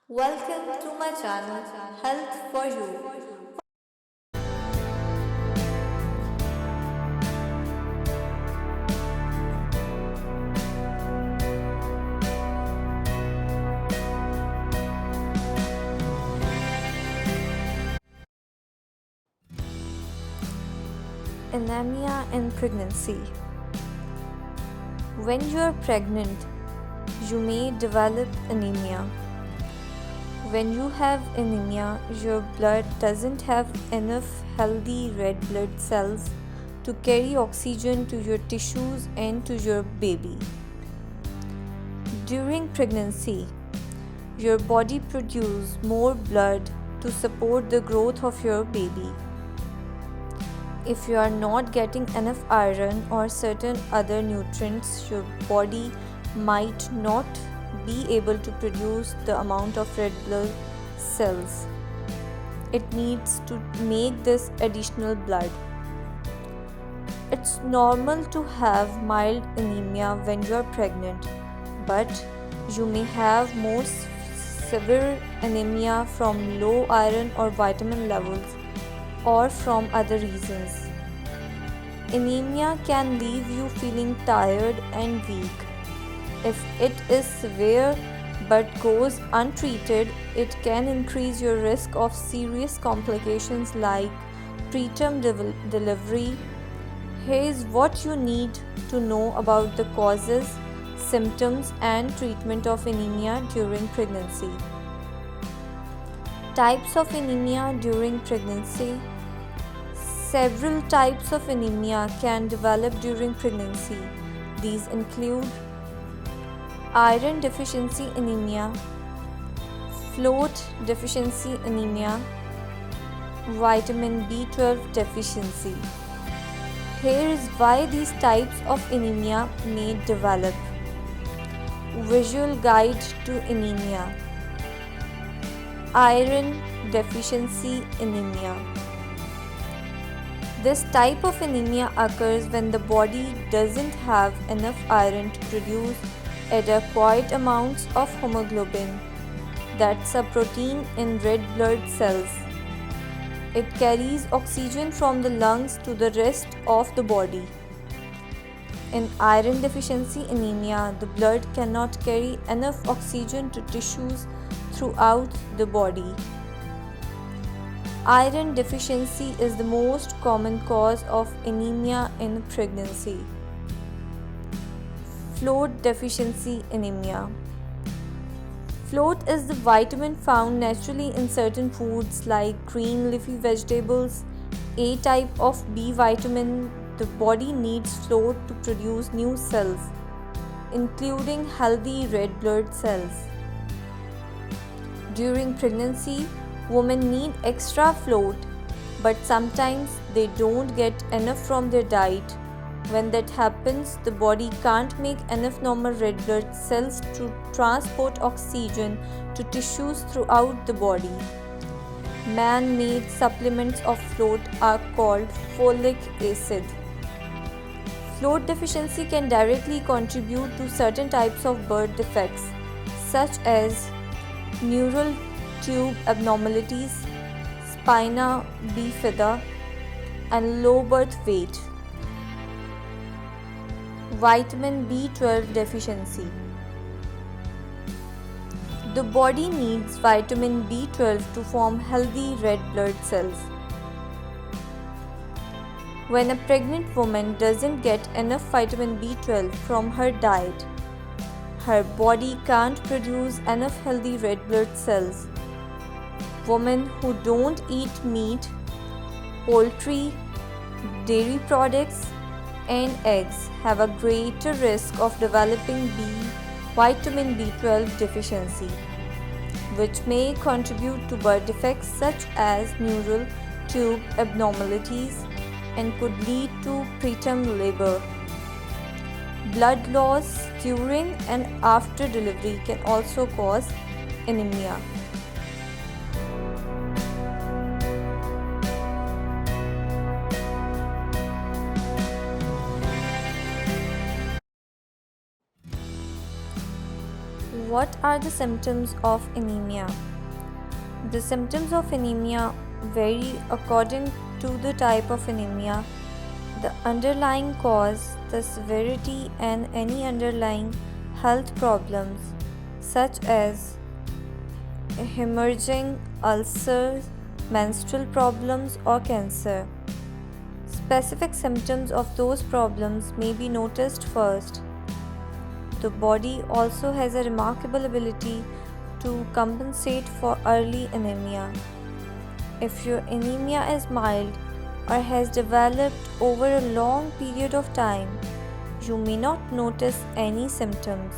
Welcome to my channel Health for You. Anemia in pregnancy. When you are pregnant, you may develop anemia. When you have anemia, your blood doesn't have enough healthy red blood cells to carry oxygen to your tissues and to your baby. During pregnancy, your body produces more blood to support the growth of your baby. If you are not getting enough iron or certain other nutrients, your body might not be able to produce the amount of red blood cells it needs to make this additional blood. It's normal to have mild anemia when you are pregnant, but you may have more severe anemia from low iron or vitamin levels or from other reasons. Anemia can leave you feeling tired and weak. If it is severe but goes untreated, it can increase your risk of serious complications like preterm delivery. Here's what you need to know about the causes, symptoms, and treatment of anemia during pregnancy. Types of anemia during pregnancy. Several types of anemia can develop during pregnancy. These include iron deficiency anemia, folate deficiency anemia, vitamin B12 deficiency. Here is why these types of anemia may develop. Visual guide to anemia. Iron deficiency anemia. This type of anemia occurs when the body doesn't have enough iron to produce adequate amounts of hemoglobin. That's a protein in red blood cells. It carries oxygen from the lungs to the rest of the body. In iron deficiency anemia, the blood cannot carry enough oxygen to tissues throughout the body. Iron deficiency is the most common cause of anemia in pregnancy. Folate deficiency anemia. Folate is the vitamin found naturally in certain foods like green leafy vegetables, a type of B vitamin. The body needs folate to produce new cells, including healthy red blood cells. During pregnancy, women need extra folate, but sometimes they don't get enough from their diet. When that happens, the body can't make enough normal red blood cells to transport oxygen to tissues throughout the body. Man-made supplements of folate are called folic acid. Folate deficiency can directly contribute to certain types of birth defects, such as neural tube abnormalities, spina bifida, and low birth weight. Vitamin B12 deficiency. The body needs vitamin B12 to form healthy red blood cells. When a pregnant woman doesn't get enough vitamin B12 from her diet, her body can't produce enough healthy red blood cells. Women who don't eat meat, poultry, dairy products, and eggs have a greater risk of developing vitamin B12 deficiency, which may contribute to birth defects such as neural tube abnormalities and could lead to preterm labor. Blood loss during and after delivery can also cause anemia. What are the symptoms of anemia? The symptoms of anemia vary according to the type of anemia, the underlying cause, the severity, and any underlying health problems such as hemorrhaging, ulcers, menstrual problems, or cancer. Specific symptoms of those problems may be noticed first. The body also has a remarkable ability to compensate for early anemia. If your anemia is mild or has developed over a long period of time, you may not notice any symptoms.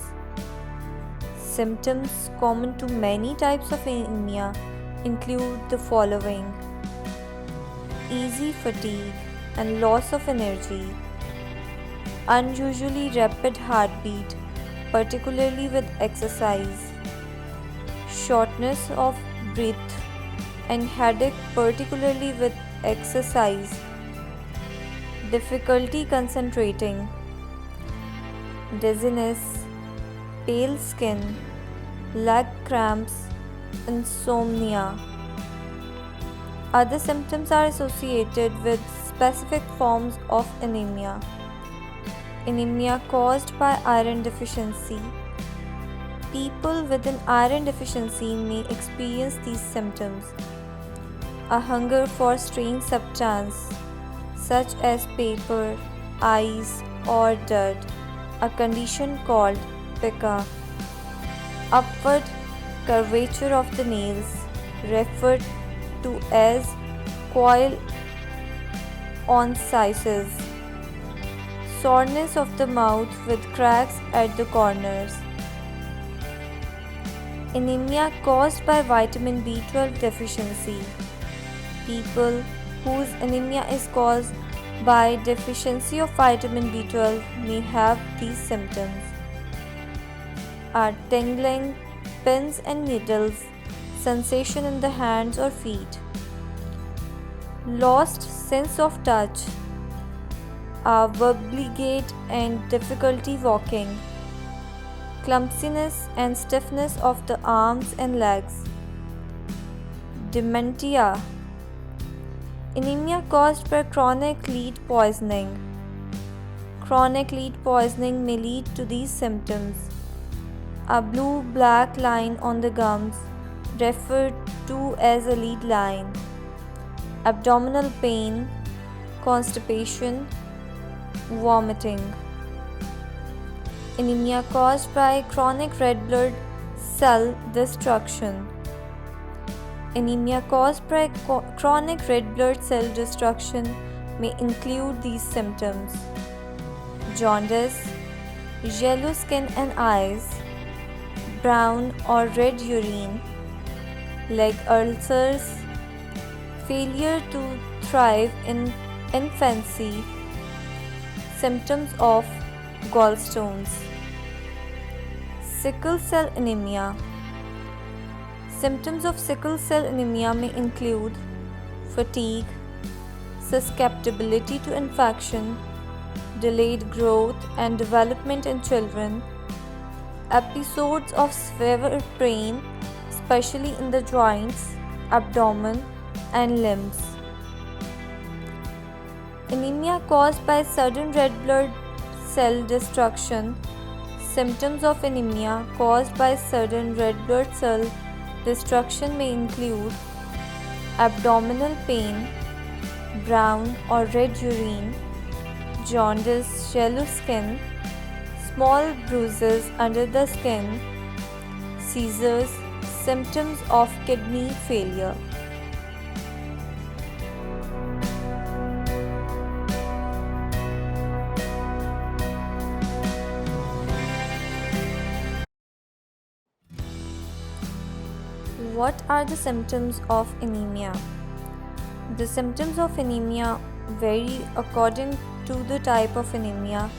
Symptoms common to many types of anemia include the following: easy fatigue and loss of energy, unusually rapid heartbeat, particularly with exercise, shortness of breath and headache, particularly with exercise, difficulty concentrating, dizziness, pale skin, leg cramps, insomnia. Other symptoms are associated with specific forms of anemia. Anemia caused by iron deficiency. People with an iron deficiency may experience these symptoms. A hunger for strange substance such as paper, ice, or dirt, a condition called pica. Upward curvature of the nails, referred to as coil on sizes. Soreness of the mouth with cracks at the corners. Anemia caused by vitamin B12 deficiency. People whose anemia is caused by deficiency of vitamin B12 may have these symptoms: are tingling, pins and needles, sensation in the hands or feet, lost sense of touch, a wobbly gait and difficulty walking, clumsiness and stiffness of the arms and legs, dementia, anemia caused by chronic lead poisoning. Chronic lead poisoning may lead to these symptoms: a blue-black line on the gums, referred to as a lead line, abdominal pain, constipation, vomiting. Anemia caused by chronic red blood cell destruction. Anemia caused by chronic red blood cell destruction may include these symptoms: jaundice, yellow skin and eyes, brown or red urine, leg ulcers, failure to thrive in infancy, symptoms of gallstones. Sickle cell anemia. Symptoms of sickle cell anemia may include fatigue, susceptibility to infection, delayed growth and development in children, episodes of severe pain, especially in the joints, abdomen, and limbs. Anemia caused by sudden red blood cell destruction. Symptoms of anemia caused by sudden red blood cell destruction may include abdominal pain, brown or red urine, jaundice, yellow skin, small bruises under the skin, seizures, symptoms of kidney failure. What are the symptoms of anemia? The symptoms of anemia vary according to the type of anemia,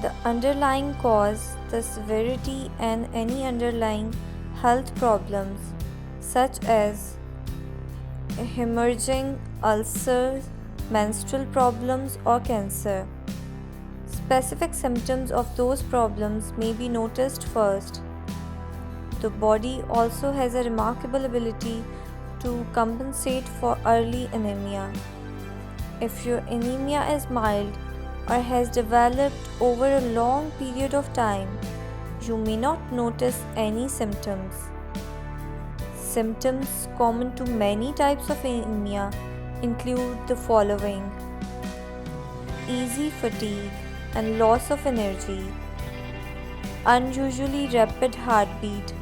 the underlying cause, the severity, and any underlying health problems such as hemorrhaging, ulcers, menstrual problems, or cancer. Specific symptoms of those problems may be noticed first. The body also has a remarkable ability to compensate for early anemia. If your anemia is mild or has developed over a long period of time, you may not notice any symptoms. Symptoms common to many types of anemia include the following: easy fatigue and loss of energy, unusually rapid heartbeat,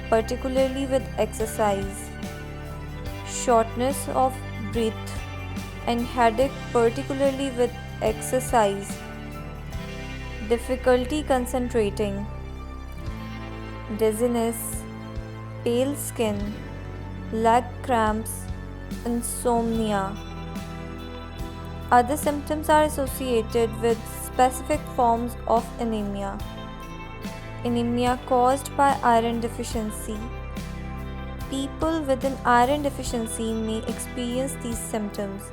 particularly with exercise, shortness of breath and headache, particularly with exercise, difficulty concentrating, dizziness, pale skin, leg cramps, insomnia. Other symptoms are associated with specific forms of anemia. Anemia caused by iron deficiency. People with an iron deficiency may experience these symptoms.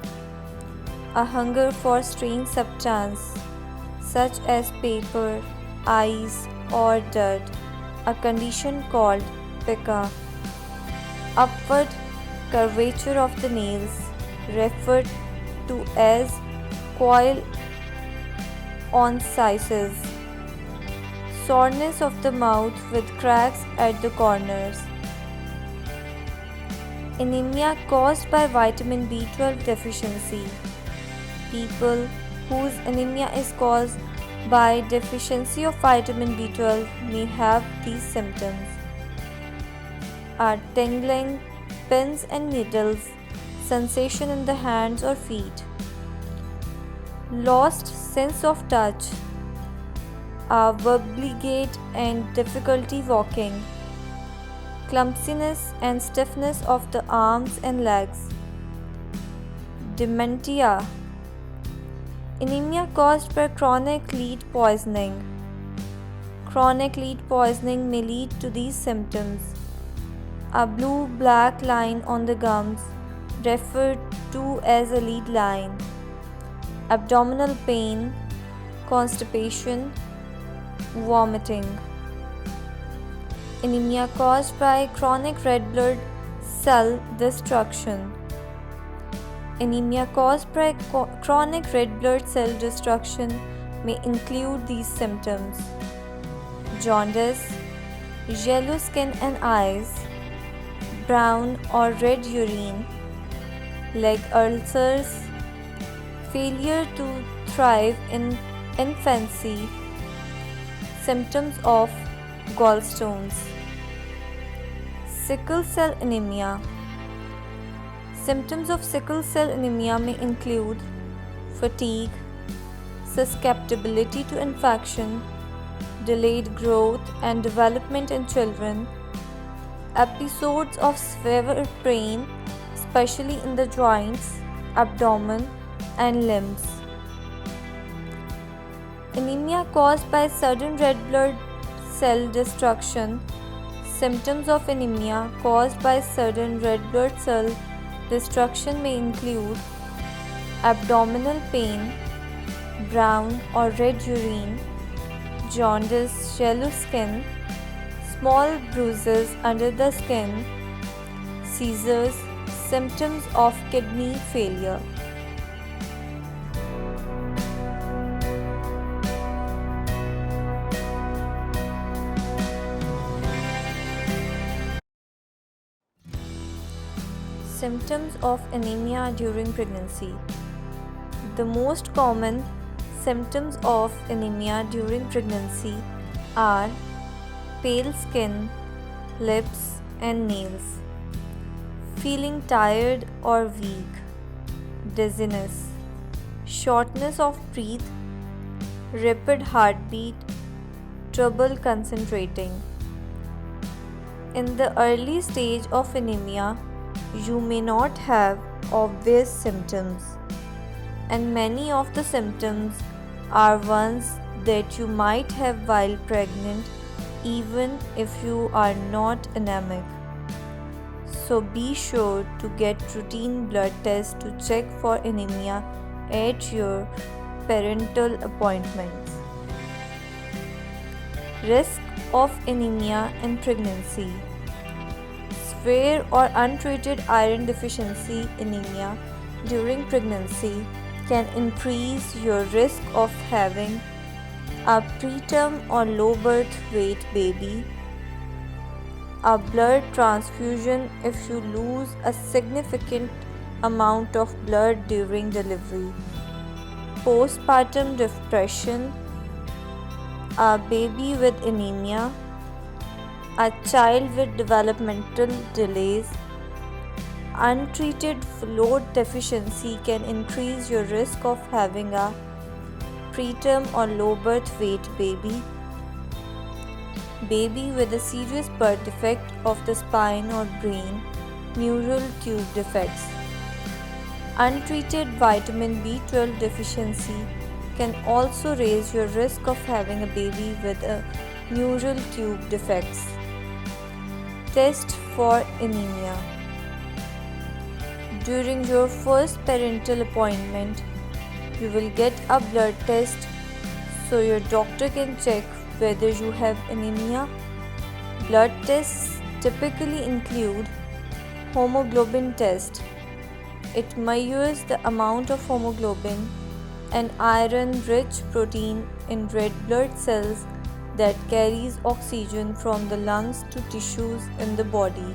A hunger for strange substance, such as paper, ice, or dirt, a condition called pica. Upward curvature of the nails, referred to as coil on sizes. Soreness of the mouth with cracks at the corners. Anemia caused by vitamin B12 deficiency. People whose anemia is caused by deficiency of vitamin B12 may have these symptoms: are tingling, pins and needles, sensation in the hands or feet, lost sense of touch, a wobbly gait and difficulty walking, clumsiness and stiffness of the arms and legs, dementia. Anemia caused by chronic lead poisoning. Chronic lead poisoning may lead to these symptoms: a blue-black line on the gums, referred to as a lead line, abdominal pain, constipation, vomiting. Anemia caused by chronic red blood cell destruction. Anemia caused by chronic red blood cell destruction may include these symptoms: jaundice, yellow skin and eyes, brown or red urine, leg ulcers, failure to thrive in infancy, symptoms of gallstones. Sickle cell anemia. Symptoms of sickle cell anemia may include fatigue, susceptibility to infection, delayed growth and development in children, episodes of severe pain, especially in the joints, abdomen, and limbs. Anemia caused by sudden red blood cell destruction. Symptoms of anemia caused by sudden red blood cell destruction may include abdominal pain, brown or red urine, jaundice, yellow skin, small bruises under the skin, seizures, symptoms of kidney failure. Symptoms of anemia during pregnancy. The most common symptoms of anemia during pregnancy are pale skin, lips and nails, feeling tired or weak, dizziness, shortness of breath, rapid heartbeat, trouble concentrating. In the early stage of anemia, you may not have obvious symptoms, and many of the symptoms are ones that you might have while pregnant, even if you are not anemic. So be sure to get routine blood tests to check for anemia at your parental appointments. Risk of anemia in pregnancy. Severe or untreated iron deficiency anemia during pregnancy can increase your risk of having a preterm or low birth weight baby, a blood transfusion if you lose a significant amount of blood during delivery, postpartum depression, a baby with anemia, a child with developmental delays. Untreated fluid deficiency can increase your risk of having a preterm or low birth weight baby, baby with a serious birth defect of the spine or brain, neural tube defects. Untreated vitamin B12 deficiency can also raise your risk of having a baby with a neural tube defects. Test for anemia. During your first parental appointment, you will get a blood test so your doctor can check whether you have anemia. Blood tests typically include hemoglobin test. It measures the amount of hemoglobin, an iron-rich protein in red blood cells that carries oxygen from the lungs to tissues in the body.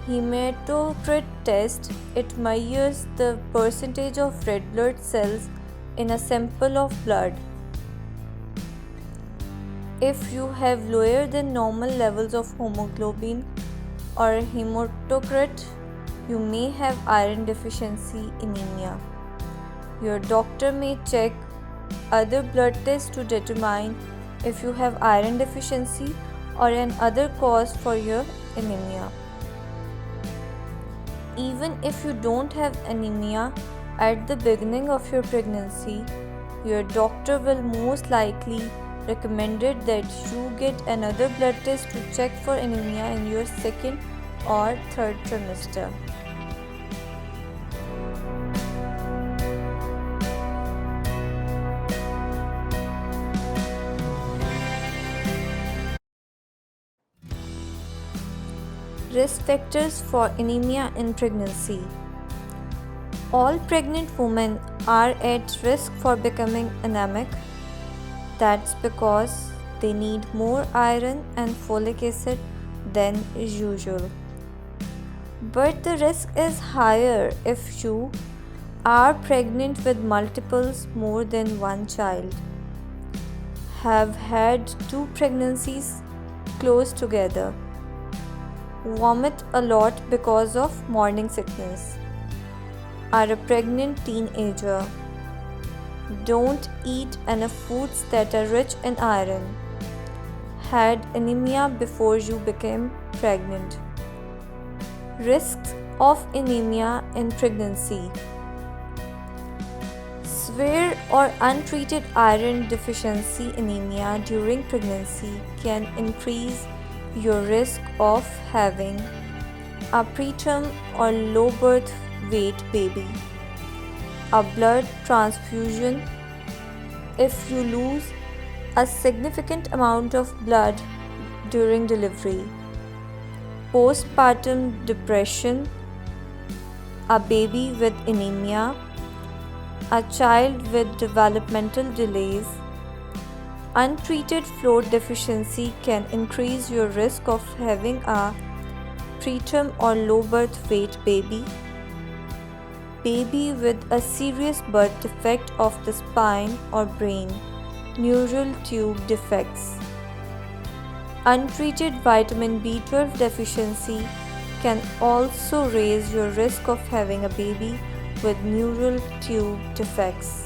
Hematocrit test. It measures the percentage of red blood cells in a sample of blood. If you have lower than normal levels of hemoglobin or hematocrit, you may have iron deficiency anemia. Your doctor may check other blood tests to determine if you have iron deficiency or an other cause for your anemia. Even if you don't have anemia at the beginning of your pregnancy, your doctor will most likely recommend that you get another blood test to check for anemia in your second or third trimester. Risk factors for anemia in pregnancy. All pregnant women are at risk for becoming anemic. That's because they need more iron and folic acid than usual. But the risk is higher if you are pregnant with multiples, more than one child, have had 2 pregnancies close together, vomit a lot because of morning sickness, are a pregnant teenager, don't eat enough foods that are rich in iron, had anemia before you became pregnant. Risks of anemia in pregnancy. Severe or untreated iron deficiency anemia during pregnancy can increase your risk of having a preterm or low birth weight baby, a blood transfusion if you lose a significant amount of blood during delivery, postpartum depression, a baby with anemia, a child with developmental delays. Untreated fluid deficiency can increase your risk of having a preterm or low birth weight baby, baby with a serious birth defect of the spine or brain, neural tube defects. Untreated vitamin B12 deficiency can also raise your risk of having a baby with neural tube defects.